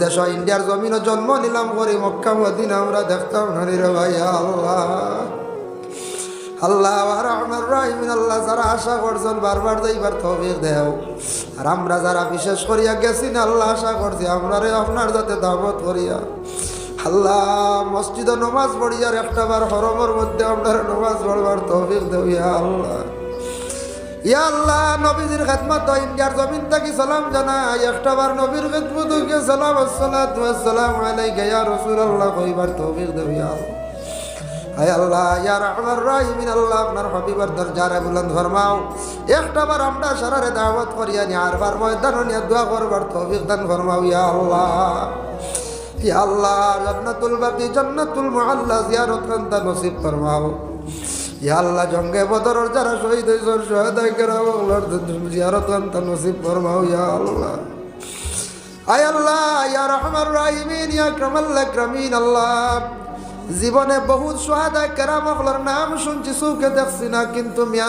দেশ ইন্ডিয়ার জমিনও জন্ম নিলাম করি মক্কা মদিনা আমরা দেখতাম না রে ভাই। আল্লাহ আল্লাহ আর আমার রাহিমিন আল্লাহ যারা আশা করছেন বারবার যাইবার তৌফিক দেও। আর আমরা যারা বিশেষ করিয়া গেছি না আল্লাহ আশা করছি আমরা রে আপনার যাতে দাওয়াত করিয়া আল্লাহ মসজিদে নমাজ পড়িয়ার একটাবার হরমের মধ্যে আপনার নমাজ পড়বার তৌফিক দেও ইয়া আল্লাহ। ইয়া আল্লাহ নবীজির খেদমত ইন্ডিয়ার জমিন থেকে সালাম জানাই একটাবার নবীর খেদমতকে সালাম আসসালাতু ওয়াসসালামু আলাইকা ইয়া রাসূলুল্লাহ কইবার তৌফিক দেও ইয়া আল্লাহ। হায় আল্লাহ ইয়া রাহমার রাহিমিন আল্লাহ আপনার হাবিবার দরজারে বুলন্দ ফরমাও। একটাবার আমরা সারারে দাওয়াত করিয়া নি আরবার ময়দান নিয়ে দোয়া করবার তৌফিক দান ফরমাও ইয়া আল্লাহ। ইয়া আল্লাহ জান্নাতুল বাকি জান্নাতুল মুআল্লা জিয়ারত করতে নসিব ফরমাও। ইয়া আল্লাহ জঙ্গে বদরের যারা শহীদ হয়েছেন শহীদায়ে কেরাম জিয়ারত করতে নসিব ফরমাও ইয়া আল্লাহ। আয় আল্লাহ ইয়া রাহমার রাহিমিন ইয়া আকরামাল আকরামিন আল্লাহ জীবনে বহুত শুহাদায়ে কেরাম নাম শুনছি চোখে দেখছি না কিন্তু